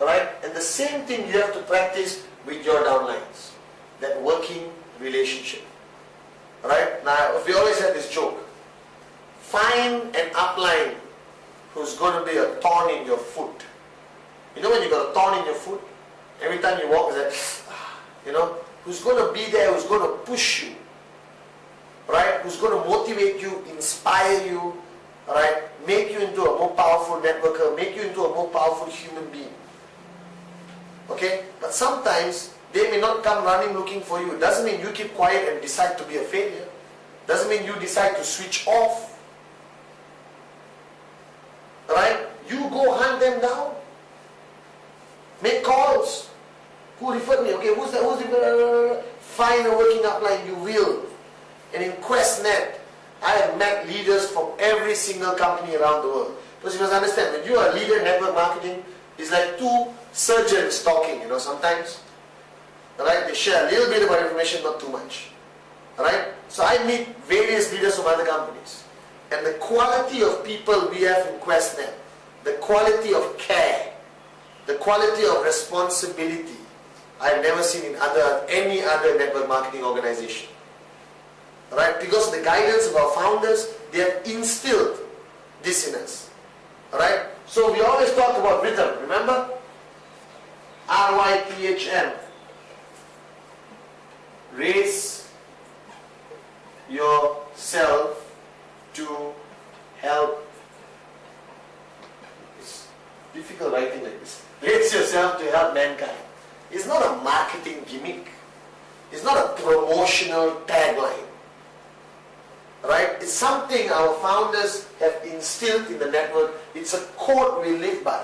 Alright? And the same thing you have to practice with your downlines. That working relationship. Right? Now, we always have this joke. Find an upline who's going to be a thorn in your foot. You know when you got a thorn in your foot? Every time you walk, it's like, you know, who's going to be there, who's going to push you, right? Who's going to motivate you, inspire you, right? Make you into a more powerful networker, make you into a more powerful human being. Okay? But sometimes they may not come running looking for you. It doesn't mean you keep quiet and decide to be a failure. Doesn't mean you decide to switch off. Right? You go hunt them down. Make calls. Who referred me? Okay, who's that? Who's the find a working upline, you will. And in QuestNet, I have met leaders from every single company around the world. Because you must understand, when you are a leader in network marketing, it's like two surgeons talking, you know, sometimes. Right? They share a little bit about information, not too much. Right? So I meet various leaders from other companies. And the quality of people we have in QuestNet, the quality of care, the quality of responsibility, I've never seen in any other network marketing organization. Right? Because the guidance of our founders, they have instilled this in us. Right? So we always talk about rhythm, remember? RYTHM. Raise yourself to help. It's difficult writing like this. Raise yourself to help mankind. It's not a marketing gimmick. It's not a promotional tagline. Right? It's something our founders have instilled in the network. It's a code we live by.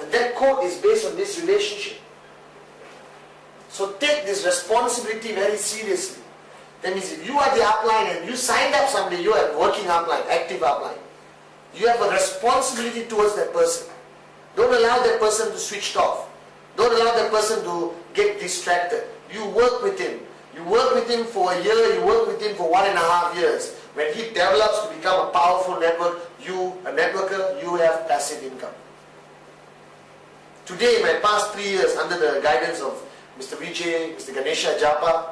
And that code is based on this relationship. So take this responsibility very seriously. That means if you are the upline and you signed up somebody, you are working upline, active upline. You have a responsibility towards that person. Don't allow that person to switch off. Don't allow that person to get distracted. You work with him. You work with him for a year, you work with him for 1.5 years. When he develops to become a powerful network, you, a networker, you have passive income. Today, in my past 3 years, under the guidance of Mr. Vijay, Mr. Ganesha Japa,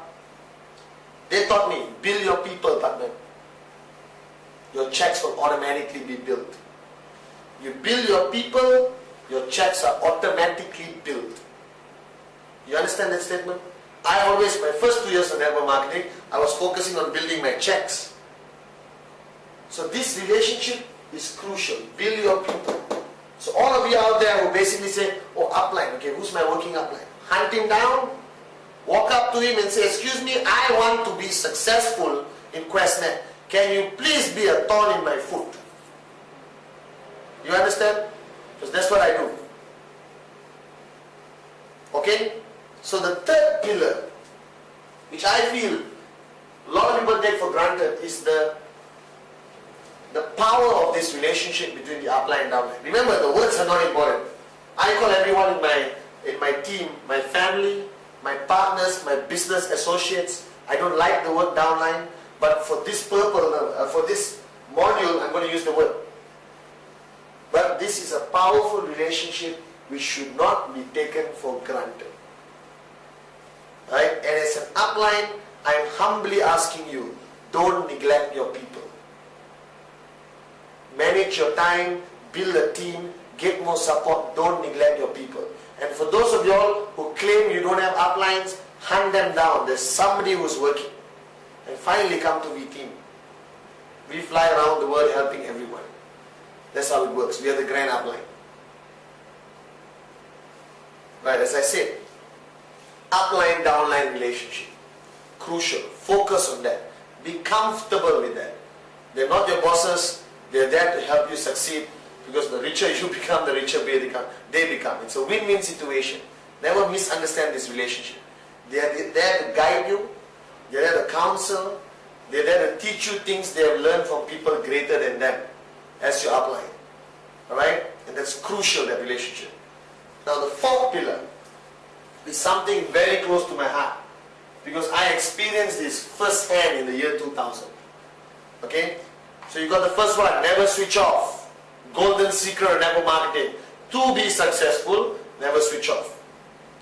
they taught me, build your people, partner. Your checks will automatically be built. You build your people, your checks are automatically built. You understand that statement? I always, my first 2 years of network marketing, I was focusing on building my checks. So this relationship is crucial. Build your people. So all of you out there who basically say, oh, upline, okay, who's my working upline? Hunt him down, walk up to him and say, excuse me, I want to be successful in QuestNet. Can you please be a thorn in my foot? You understand? Because that's what I do. Okay? So the third pillar, which I feel a lot of people take for granted, is the power of this relationship between the upline and downline. Remember, the words are not important. I call everyone in my team, my family, my partners, my business associates. I don't like the word downline, but for this purpose, for this module, I'm going to use the word. But this is a powerful relationship which should not be taken for granted. Right? And as an upline, I'm humbly asking you, don't neglect your people. Manage your time, build a team, get more support, don't neglect your people. And for those of y'all who claim you don't have uplines, hunt them down. There's somebody who's working. And finally come to V-Team. We fly around the world helping everyone. That's how it works. We are the grand upline. Right, as I said, upline, downline relationship. Crucial. Focus on that. Be comfortable with that. They're not your bosses. They're there to help you succeed, because the richer you become, the richer they become. It's a win-win situation. Never misunderstand this relationship. They're there to guide you. They're there to counsel. They're there to teach you things they have learned from people greater than them as your upline. Alright? And that's crucial, that relationship. Now the fourth pillar is something very close to my heart, because I experienced this firsthand in the year 2000. Okay? So you got the first one, never switch off. Golden secret of network marketing. To be successful, never switch off.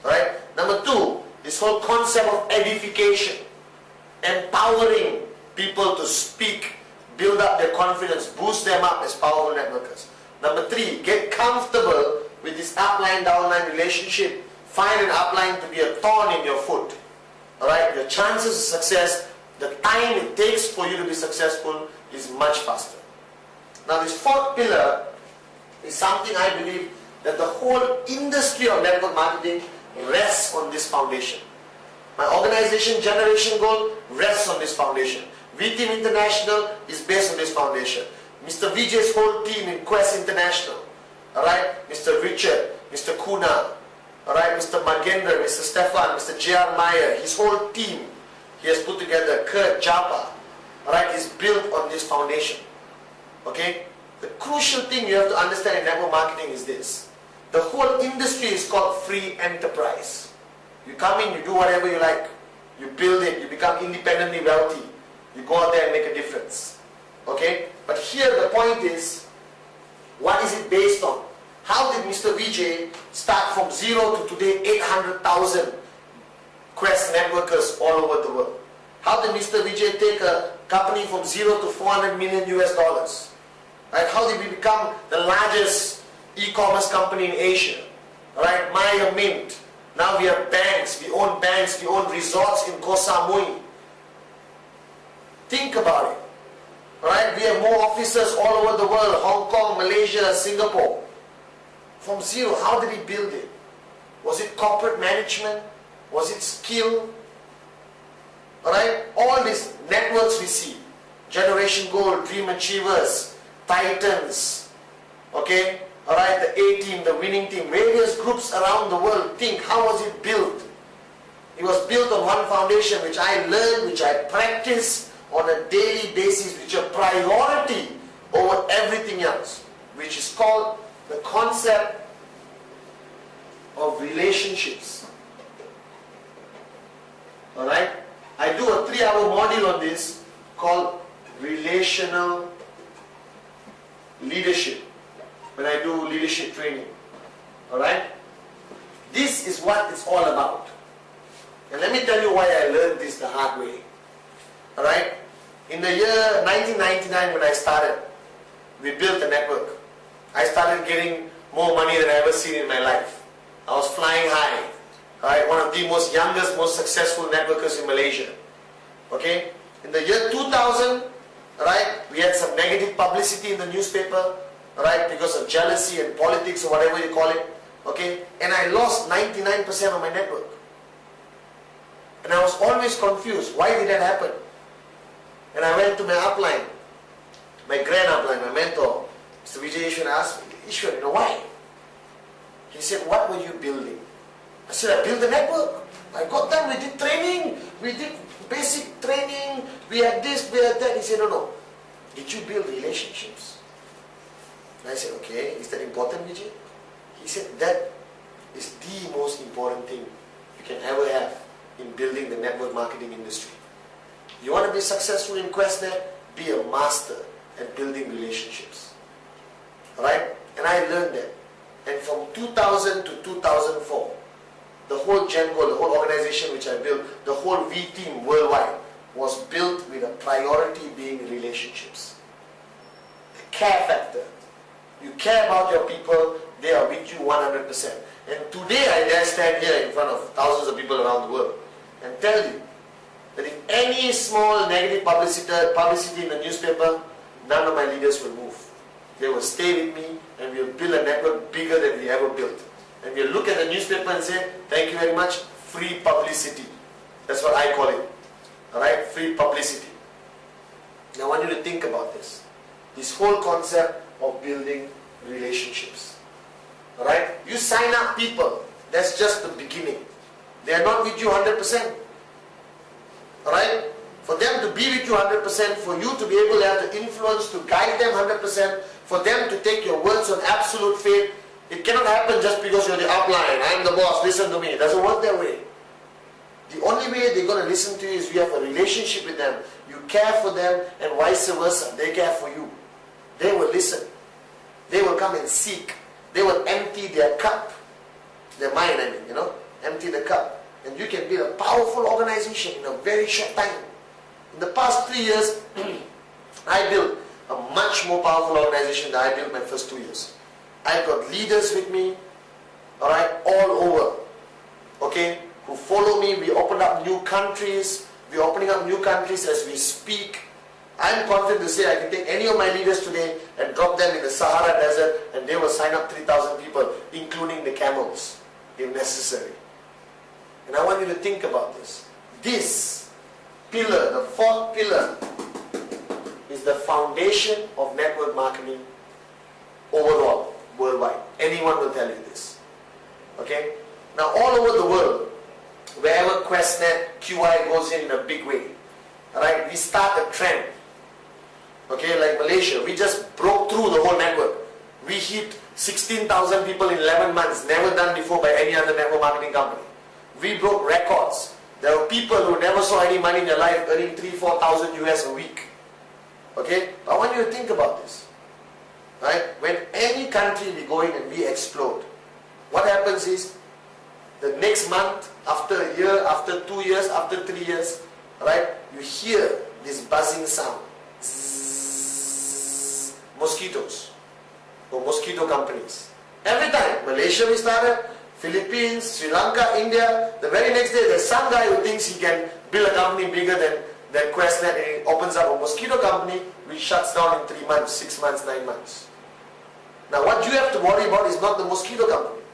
Alright? Number two, this whole concept of edification. empowering people to speak, build up their confidence, boost them up as powerful networkers. Number 3, get comfortable with this upline downline relationship. Find an upline to be a thorn in your foot. Alright, your chances of success, the time it takes for you to be successful is much faster. Now this 4th pillar is something I believe that the whole industry of network marketing rests on this foundation. My organization Generation Goal rests on this foundation. V-Team International is based on this foundation. Mr. Vijay's whole team in Quest International. Alright, Mr. Richard, Mr. Kuna, alright, Mr. Magendra, Mr. Stefan, Mr. J.R. Meyer, his whole team he has put together, Kurt Japa, alright, is built on this foundation. Okay? The crucial thing you have to understand in network marketing is this. The whole industry is called free enterprise. You come in, you do whatever you like. You build it, you become independently wealthy. You go out there and make a difference. Okay? But here the point is, what is it based on? How did Mr. Vijay start from 0 to today 800,000 Quest networkers all over the world? How did Mr. Vijay take a company from 0 to 400 million US dollars? Right? How did we become the largest e-commerce company in Asia? Right? Maya Mint. Now we have banks, we own resorts in Koh Samui. Think about it. Right? We have more offices all over the world, Hong Kong, Malaysia, Singapore. From 0, how did he build it? Was it corporate management? Was it skill? Alright? All these networks we see, Generation Goal, Dream Achievers, Titans, okay? Alright, the A-team, the winning team, various groups around the world. Think, how was it built? It was built on one foundation which I learned, which I practice on a daily basis, which is a priority over everything else, which is called the concept of relationships. Alright? I do a 3-hour module on this called relational leadership when I do leadership training. Alright? This is what it's all about. And let me tell you why I learned this the hard way. Alright? In the year 1999 when I started, we built a network. I started getting more money than I ever seen in my life. I was flying high. Right? One of the most youngest, most successful networkers in Malaysia. Okay? In the year 2000, right, we had some negative publicity in the newspaper, right, because of jealousy and politics or whatever you call it. Okay? And I lost 99% of my network. And I was always confused. Why did that happen? And I went to my upline, my grand upline, my mentor, Mr. Vijay Ishwar, asked me, Ishwar, you know why? He said, what were you building? I said, I built the network. I got done, we did training, we did basic training, we had this, we had that. He said, no. Did you build relationships? And I said, okay, is that important, Vijay? He said, that is the most important thing you can ever have in building the network marketing industry. You want to be successful in QuestNet? Be a master at building relationships. Alright? And I learned that. And from 2000 to 2004, the whole GenGo, the whole organization which I built, the whole V-Team worldwide was built with a priority being relationships. The care factor. You care about your people, they are with you 100%. And today I dare stand here in front of thousands of people around the world and tell you that if any small negative publicity in the newspaper, none of my leaders will move. They will stay with me and we will build a network bigger than we ever built. And we'll look at the newspaper and say, thank you very much, free publicity. That's what I call it. Alright, free publicity. Now I want you to think about this. This whole concept of building relationships. Alright, you sign up people, that's just the beginning. They are not with you 100%. Alright, for them to be with you 100%, for you to be able to have the influence to guide them 100%, for them to take your words on absolute faith. It cannot happen just because you're the upline. I'm the boss, listen to me. It doesn't work that way. The only way they're going to listen to you is you have a relationship with them. You care for them and vice versa. They care for you. They will listen. They will come and seek. They will empty their cup. Their mind, I mean, empty the cup. And you can build a powerful organization in a very short time. In the past 3 years, I built a much more powerful organization than I built my first 2 years. I've got leaders with me, alright, all over, okay, who follow me. We opened up new countries. We're opening up new countries as we speak. I'm confident to say I can take any of my leaders today and drop them in the Sahara Desert and they will sign up 3,000 people, including the camels, if necessary. And I want you to think about this. This pillar, the fourth pillar, is the foundation of network marketing overall, worldwide. Anyone will tell you this. Okay? Now all over the world, wherever QuestNet, QI goes in a big way, alright, we start a trend. Okay, like Malaysia, we just broke through the whole network. We hit 16,000 people in 11 months, never done before by any other network marketing company. We broke records. There were people who never saw any money in their life earning 3,000-4,000 US a week. Okay, I want you to think about this. Right? When any country we go in and we explode, what happens is, the next month, after a year, after 2 years, after 3 years, right, you hear this buzzing sound. Zzz, mosquitoes, or mosquito companies. Every time, Malaysia we started, Philippines, Sri Lanka, India, the very next day there's some guy who thinks he can build a company bigger than QuestNet, and he opens up a mosquito company which shuts down in 3 months, 6 months, 9 months. Now what you have to worry about is not the mosquito company.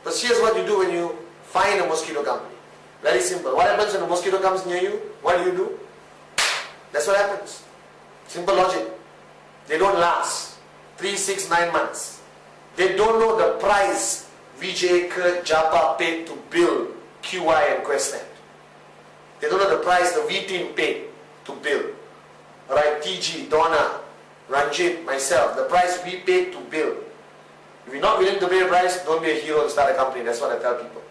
Because here's what you do when you find a mosquito company. Very simple. What happens when a mosquito comes near you? What do? That's what happens. Simple logic. They don't last 3, 6, 9 months. They don't know the price Vijay, Kurt, Japa paid to build QI and QuestNet. They don't know the price the V team paid to build. Alright, TG, Donna, Ranjit, myself, the price we paid to build. If you're not willing to pay a price, don't be a hero and start a company. That's what I tell people.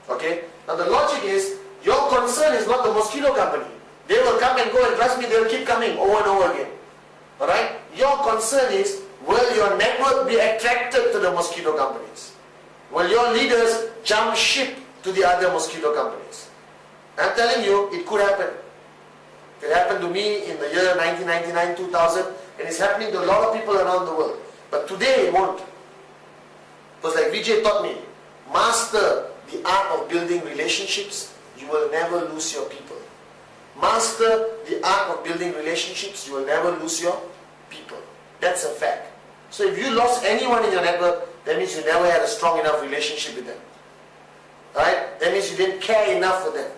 Okay? Now the logic is, your concern is not the mosquito company. They will come and go, and trust me, they will keep coming over and over again. Alright? Your concern is, will your network be attracted to the mosquito companies? Will your leaders jump ship to the other mosquito companies? I'm telling you, it could happen. It happened to me in the year 1999, 2000, and it's happening to a lot of people around the world. But today it won't. Because like Vijay taught me, master the art of building relationships, you will never lose your people. Master the art of building relationships, you will never lose your people. That's a fact. So if you lost anyone in your network, that means you never had a strong enough relationship with them. Right? That means you didn't care enough for them.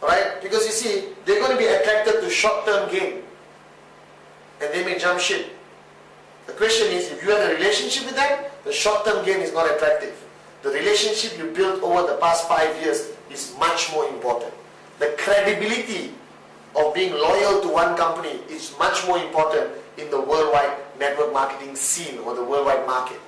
Right? Because you see, they're going to be attracted to short-term gain. And they may jump ship. The question is, if you have a relationship with them, the short-term gain is not attractive. The relationship you built over the past 5 years is much more important. The credibility of being loyal to one company is much more important in the worldwide network marketing scene or the worldwide market.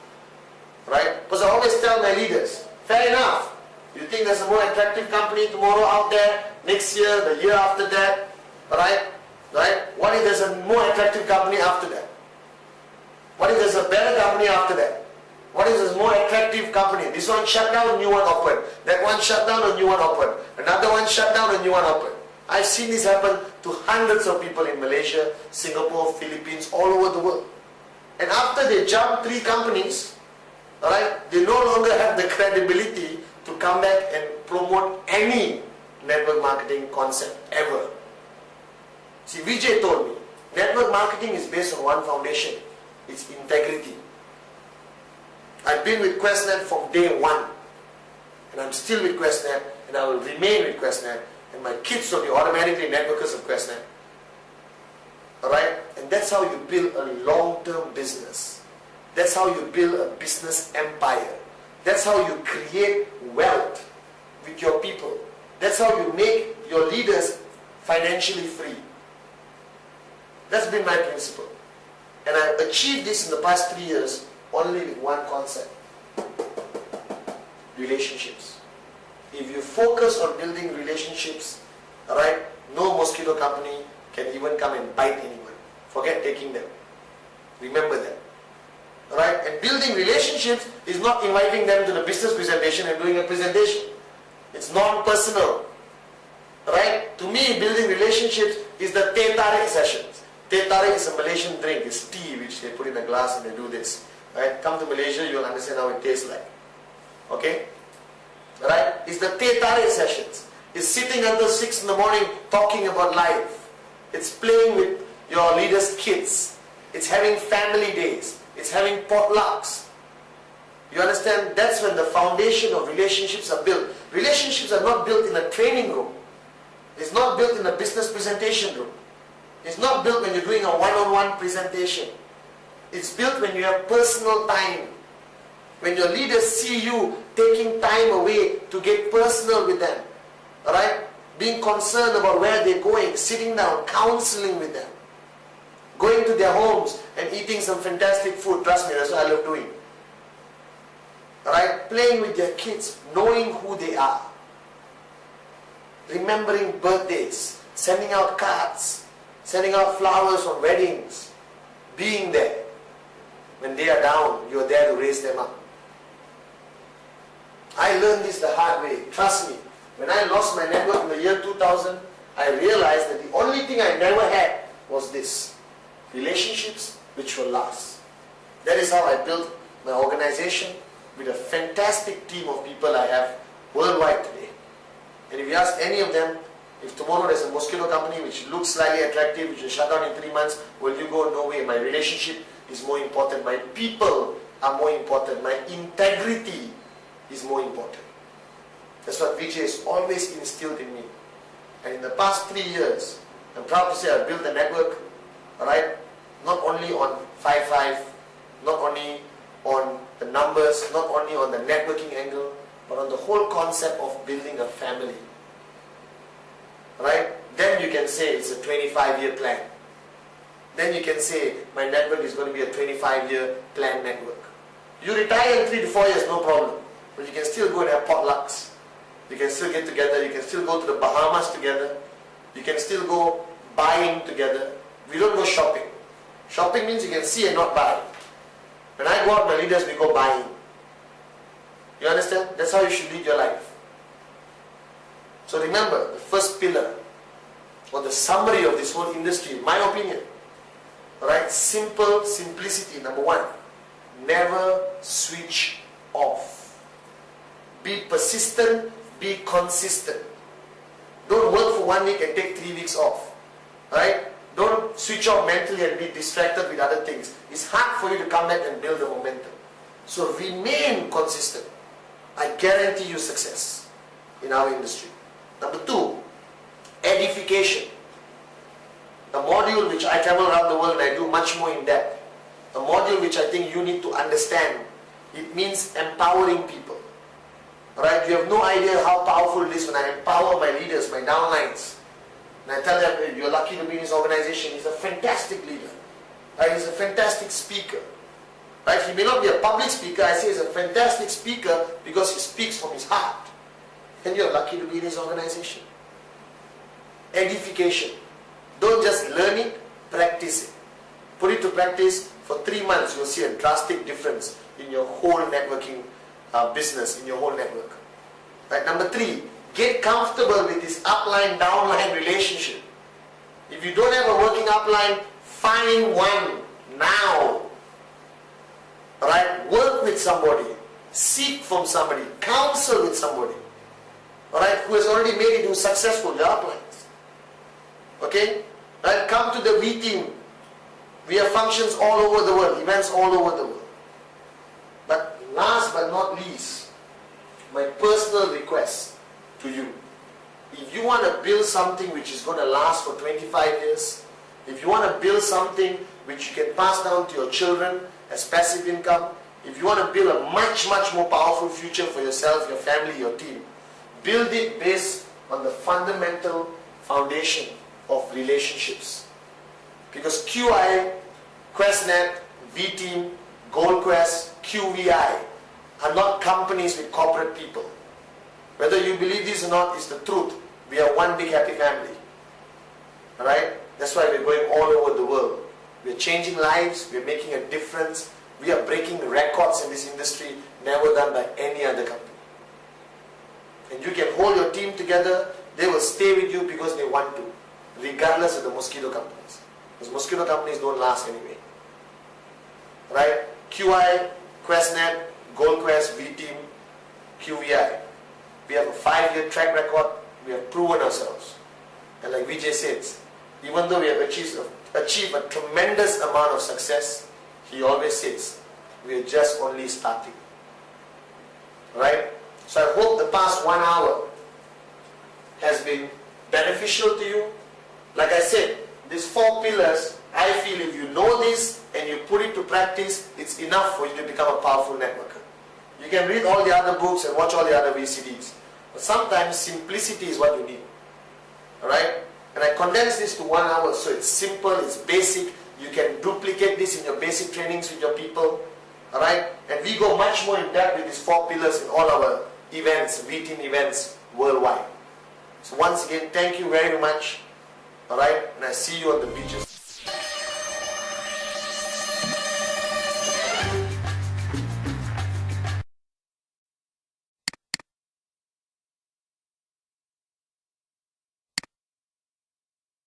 Right? Because I always tell my leaders, fair enough. You think there's a more attractive company tomorrow out there, next year, the year after that, right? What if there's a more attractive company after that? What if there's a better company after that? What if there's a more attractive company? This one shut down, a new one opened. That one shut down, a new one opened. Another one shut down, a new one opened. I've seen this happen to hundreds of people in Malaysia, Singapore, Philippines, all over the world. And after they jump 3 companies, alright, they no longer have the credibility to come back and promote any network marketing concept ever. See, Vijay told me, network marketing is based on one foundation. It's integrity. I've been with QuestNet from day 1. And I'm still with QuestNet, and I will remain with QuestNet, and my kids will be automatically networkers of QuestNet. Alright? And that's how you build a long-term business. That's how you build a business empire. That's how you create wealth with your people. That's how you make your leaders financially free. That's been my principle. And I've achieved this in the past 3 years only with one concept. Relationships. If you focus on building relationships, alright, no mosquito company can even come and bite anyone. Forget taking them. Remember that. Alright, and building relationships is not inviting them to the business presentation and doing a presentation. It's non-personal. Right? To me, building relationships is the teh tarik sessions. Teh tarik is a Malaysian drink. It's tea which they put in a glass and they do this. Right? Come to Malaysia, you'll understand how it tastes like. Okay? Right? It's the teh tarik sessions. It's sitting until 6 in the morning talking about life. It's playing with your leader's kids. It's having family days. It's having potlucks. You understand? That's when the foundation of relationships are built. Relationships are not built in a training room. It's not built in a business presentation room. It's not built when you're doing a one-on-one presentation. It's built when you have personal time. When your leaders see you taking time away to get personal with them. Alright? Being concerned about where they're going, sitting down, counseling with them. Going to their homes and eating some fantastic food. Trust me, that's what I love doing. Alright? Playing with their kids, knowing who they are. Remembering birthdays, sending out cards, sending out flowers on weddings, being there. When they are down, you're there to raise them up. I learned this the hard way. Trust me. When I lost my network in the year 2000, I realized that the only thing I never had was this. Relationships which will last. That is how I built my organization with a fantastic team of people I have worldwide today. And if you ask any of them, if tomorrow there's a mosquito company which looks slightly attractive, which will shut down in 3 months, will you go? No way. My relationship is more important. My people are more important. My integrity is more important. That's what Vijay has always instilled in me. And in the past 3 years, I'm proud to say I've built a network, right? Not only on 5-5, not only on the numbers, not only on the networking angle, but on the whole concept of building a family. Right? Then you can say it's a 25-year plan. Then you can say my network is going to be a 25-year plan network. You retire in 3 to 4 years, no problem. But you can still go and have potlucks. You can still get together. You can still go to the Bahamas together. You can still go buying together. We don't go shopping. Shopping means you can see and not buy. When I go out with my leaders, we go buying. You understand? That's how you should lead your life. So remember, the first pillar, or the summary of this whole industry, in my opinion, right? Simple, simplicity, number 1. Never switch off. Be persistent, be consistent. Don't work for 1 week and take 3 weeks off. Right? Don't switch off mentally and be distracted with other things. It's hard for you to come back and build the momentum. So remain consistent. I guarantee you success in our industry. Number 2, edification. A module which I travel around the world and I do much more in depth. A module which I think you need to understand. It means empowering people. Right? You have no idea how powerful it is when I empower my leaders, my downlines. And I tell them, you're lucky to be in his organization. He's a fantastic leader. Right? He's a fantastic speaker. Right? He may not be a public speaker. I say he's a fantastic speaker because he speaks from his heart. And you're lucky to be in his organization. Edification. Don't just learn it, practice it. Put it to practice for 3 months. You'll see a drastic difference in your whole networking business, in your whole network. Right? Number 3, get comfortable with this upline, downline relationship. If you don't have a working upline, find one now. Right? Work with somebody. Seek from somebody. Counsel with somebody. Alright? Who has already made it, who's successful, your uplines. Okay? Right? Come to the V team. We have functions all over the world, events all over the world. But last but not least, my personal request to you. If you want to build something which is going to last for 25 years, if you want to build something which you can pass down to your children as passive income, if you want to build a much, much more powerful future for yourself, your family, your team, build it based on the fundamental foundation of relationships. Because QI, QuestNet, V-Team, GoldQuest, QVI are not companies with corporate people. Whether you believe this or not is the truth. We are one big happy family. Alright? That's why we're going all over the world. We're changing lives, we're making a difference. We are breaking records in this industry never done by any other company. And you can hold your team together, they will stay with you because they want to, regardless of the mosquito companies. Because mosquito companies don't last anyway. Right? QI, QuestNet, GoldQuest, VTeam, QVI. We have a 5-year track record. We have proven ourselves. And like Vijay says, even though we have achieved a tremendous amount of success, he always says, we are just only starting. Right? So I hope the past 1 hour has been beneficial to you. Like I said, these 4 pillars, I feel if you know this and you put it to practice, it's enough for you to become a powerful networker. You can read all the other books and watch all the other VCDs. But sometimes simplicity is what you need. Alright? And I condense this to 1 hour, so it's simple, it's basic. You can duplicate this in your basic trainings with your people. Alright? And we go much more in depth with these 4 pillars in all our events, VTeam events worldwide. So once again, thank you very much. Alright? And I see you on the beaches.